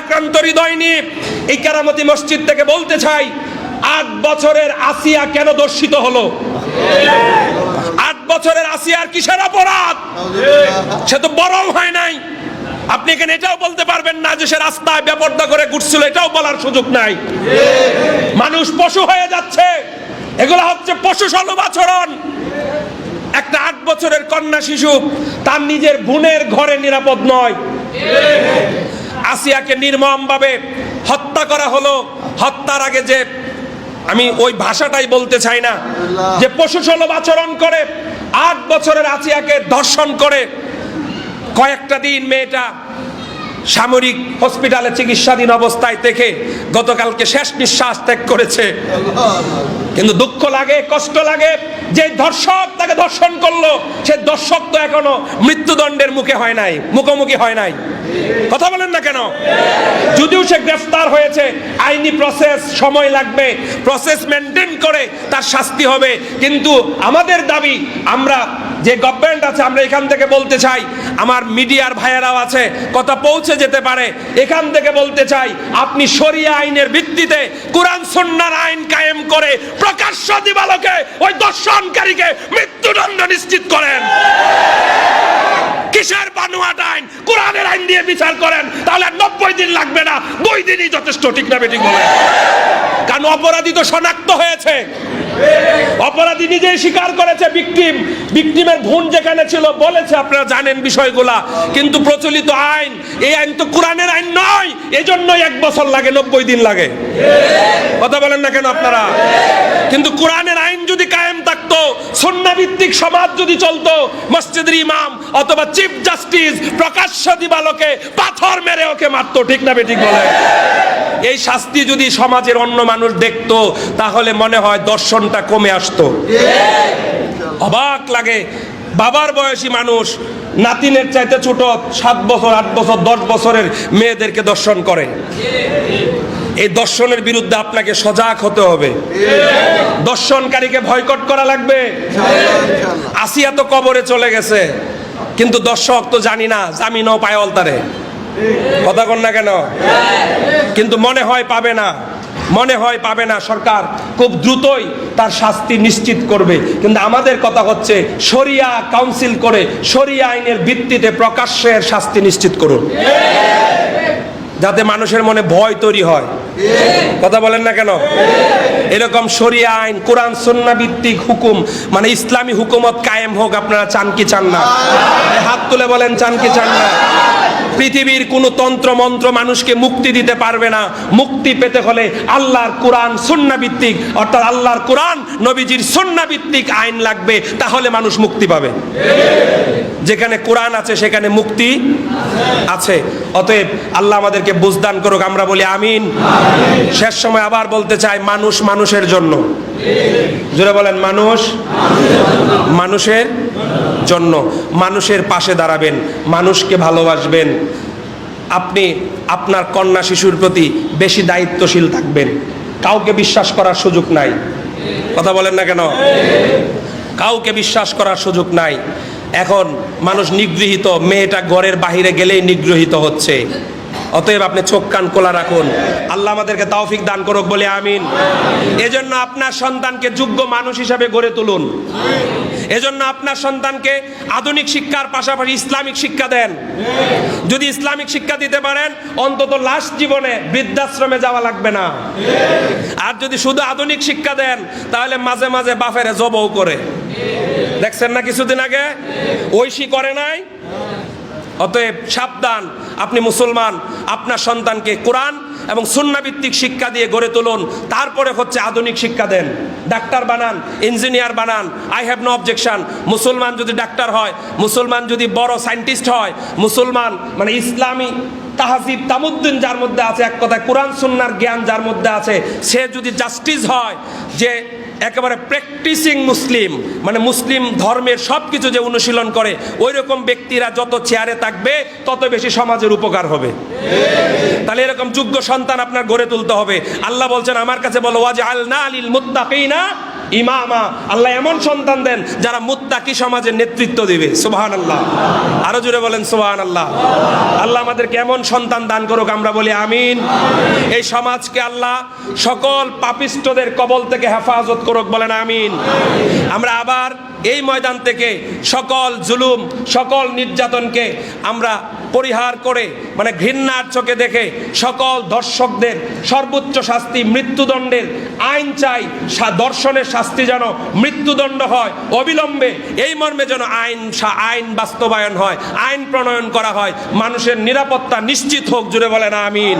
ভারাক্রান্ত হৃদয় নিয়ে এই কেরামতি মসজিদ থেকে বলতে চাই, 8 বছরের আসিয়া কেন দর্শিত হলো? 8 বছরের আসিয়ার কিসের অপরাধ? সে তো বড় হয় নাই। আপনি এখানে এটাও বলতে পারবেন না যে সে রাস্তায় বেপরদা করে ঘুরছিল, এটাও বলার সুযোগ নাই। মানুষ পশু হয়ে যাচ্ছে, এগুলো হচ্ছে পশু সুলভ আচরণ। একটা 8 বছরের কন্যা শিশু তার নিজের বোনের ঘরে নিরাপদ নয়। আসিয়াকে নির্মমভাবে হত্যা করা হলো। হত্যার আগে যে, আমি ওই ভাষাটাই বলতে চাই না, যে পশু সুলভ আচরণ করে 8 বছরের আসিয়াকে ধর্ষণ করে কয়েকটা দিন মেয়েটা সামরিক হসপিটালে চিকিৎসাধীন অবস্থায় থেকে গতকালকে শেষ নিঃশ্বাস ত্যাগ করেছে। কিন্তু দুঃখ লাগে, কষ্ট লাগে, যে ধর্ষক তাকে ধর্ষণ করলো, সে ধর্ষক তো এখনো মৃত্যুদণ্ডের মুখোমুখি হয় নাই। কথা বলেন না কেন? যদিও সে গ্রেফতার হয়েছে, আইনি প্রসেস সময় লাগবে, প্রসেস মেনটেন করে তার শাস্তি হবে। কিন্তু আমাদের দাবি, আমরা যে গভর্নমেন্ট আছে, আমরা এখান থেকে বলতে চাই, আমার মিডিয়ার ভাইয়েরাও আছে, কথা পৌঁছে যেতে পারে, এখান থেকে বলতে চাই, আপনি শরিয়া আইনের ভিত্তিতে কোরআন সুন্নাহর আইন কায়েম করে প্রকাশ্য দিবালোকে ওই দর্শনকারীকে মৃত্যুদণ্ড নিশ্চিত করেন। কিসের বানোয়াট আইন? কোরআনের আইন দিয়ে বিচার করেন, তাহলে 90 দিন লাগবে না, 2 দিনই যথেষ্ট। ঠিক না বেঠিক বলেন? কারণ অপরাধী তো শনাক্ত হয়েছে, অপরাধী নিজেই স্বীকার করেছে, ভিকটিমের বোন যেখানে ছিল বলেছে, আপনারা জানেন বিষয়গুলা। কিন্তু প্রচলিত আইন, এই আইন তো কোরআনের আইন নয়, এজন্যই 1 বছর লাগে, 90 দিন লাগে। কথা বলেন না কেন আপনারা? কিন্তু কোরআনের আইন যদি কায়েম থাকতো, সুন্নাহ ভিত্তিক সমাজ যদি চলতো, মসজিদের ইমাম অথবা চিফ জাস্টিস প্রকাশ্য দিবালোকে পাথর মেরে ওকে মারতো। ঠিক না বেঠিক বলে? এই শাস্তি যদি সমাজের অন্য মানুষ দেখতো, তাহলে মনে হয় দর্শনটা কমে আসতো। অবাক লাগে, বাবার বয়সী মানুষ নাতিনের চাইতে ছোট 7 বছর, 8 বছর, 10 বছরের মেয়েদেরকে দর্শন করে। এই দর্শনের বিরুদ্ধে আপনাকে সজাগ হতে হবে। দর্শনকারীকে বয়কট করা লাগবে। আসিয়া তো কবরে চলে গেছে, কিন্তু দর্শক তো জানি না জামিনও পায় অলতারে। কথা কন না কেন? কিন্তু মনে হয় পাবে না। সরকার খুব দ্রুতই তার শাস্তি নিশ্চিত করবে। কিন্তু আমাদের কথা হচ্ছে, শরিয়া কাউন্সিল করে শরিয়া আইনের ভিত্তিতে প্রকাশ্যের শাস্তি নিশ্চিত করুন, যাতে মানুষের মনে ভয় তৈরি হয়। কথা বলেন না কেন? এরকম শরিয়া আইন, কোরআন সুন্নাহ ভিত্তিক হুকুম, মানে ইসলামী হুকুমত কায়েম হোক। আপনারা চান কি চান না? হাত তুলে বলেন, চান কি চান না? পৃথিবীর কোনো তন্ত্র মন্ত্র মানুষকে মুক্তি দিতে পারবে না। মুক্তি পেতে হলে আল্লাহর কোরআন সুন্নাহ ভিত্তিক, অর্থাৎ আল্লাহর কোরআন নবীজির সুন্নাহ ভিত্তিক আইন লাগবে, তাহলে মানুষ মুক্তি পাবে। যেখানে কোরআন আছে সেখানে মুক্তি আছে। অতএব আল্লাহ আমাদেরকে বুঝদান করুক, আমরা বলি আমিন। শেষ সময় আবার বলতে চাই, মানুষ মানুষের জন্য, জোরে বলেন, মানুষ মানুষের জন্য। মানুষের পাশে দাঁড়াবেন, মানুষকে ভালোবাসবেন। আপনি আপনার কন্যা শিশুর প্রতি বেশি দায়িত্বশীল থাকবেন। কাউকে বিশ্বাস করার সুযোগ নাই। কথা বলেন না কেন? কাউকে বিশ্বাস করার সুযোগ নাই। এখন মানুষ নিগৃহীত, মেয়েটা ঘরের বাহিরে গেলেই নিগৃহীত হচ্ছে। অতএব আপনি চোখ কান খোলা রাখুন। আল্লাহ আমাদেরকে তৌফিক দান করুক, বলে আমিন। এজন্য আপনার সন্তানকে যোগ্য মানুষ হিসাবে গড়ে তুলুন। এজন্য আপনার সন্তানকে আধুনিক শিক্ষার পাশাপাশি ইসলামিক শিক্ষা দেন। যদি ইসলামিক শিক্ষা দিতে পারেন, অন্তত লাস্ট জীবনে বৃদ্ধাশ্রমে যাওয়া লাগবে না। আর যদি শুধু আধুনিক শিক্ষা দেন, তাহলে মাঝে মাঝে বাপেরে জবও করে। দেখছেন না কিছুদিন আগে? ঐশী করে নাই? অতএব সাবধান, আপনি মুসলমান, আপনার সন্তানকে কোরআন এবং সুন্নাহ ভিত্তিক শিক্ষা দিয়ে গড়ে তুলুন। তারপরে হচ্ছে আধুনিক শিক্ষা দেন। ডাক্তার বানান, ইঞ্জিনিয়ার বানান, আই হ্যাভ নো অবজেকশন। মুসলমান যদি ডাক্তার হয়, মুসলমান যদি বড় সায়েন্টিস্ট হয়, মুসলমান মানে ইসলামী তাহজিব তামুদ্দিন যার মধ্যে আছে, এক কথায় কোরআন সুন্নাহর জ্ঞান যার মধ্যে আছে, সে যদি জাস্টিস হয়, যে একেবারে প্র্যাকটিসিং মুসলিম, মানে মুসলিম ধর্মের সব কিছু যে অনুশীলন করে, ওই রকম ব্যক্তিরা যত চেয়ারে থাকবে, তত বেশি সমাজের উপকার হবে। তাহলে এরকম যোগ্য সন্তান আপনার গড়ে তুলতে হবে। আল্লাহ বলছেন, আমার কাছে বলো, ওয়াজআলনা লিল মুত্তাকিনা ইমামা, আল্লাহ এমন সন্তান দেন যারা মুত্তাকি সমাজের নেতৃত্ব দিবে। সুবহানাল্লাহ, আরো জোরে বলেন সুবহানাল্লাহ। আল্লাহ আমাদেরকে এমন সন্তান দান করুক, আমরা বলি আমিন। এই সমাজকে আল্লাহ সকল পাপিষ্টদের কবল থেকে হেফাজত করুক, বলেন আমিন। আমরা আবার এই ময়দান থেকে সকল জুলুম, সকল নির্যাতনকে আমরা পরিহার করে, মানে ঘৃণার চোখে দেখে সকল দর্শকদের সর্বোচ্চ শাস্তি মৃত্যুদণ্ডের আইন চাই। দর্শনের শাস্তি যেন মৃত্যুদণ্ড হয় অবিলম্বে, এই মর্মে যেন আইন বাস্তবায়ন হয়, আইন প্রণয়ন করা হয়, মানুষের নিরাপত্তা নিশ্চিত হোক। জুড়ে বলেন আমিন।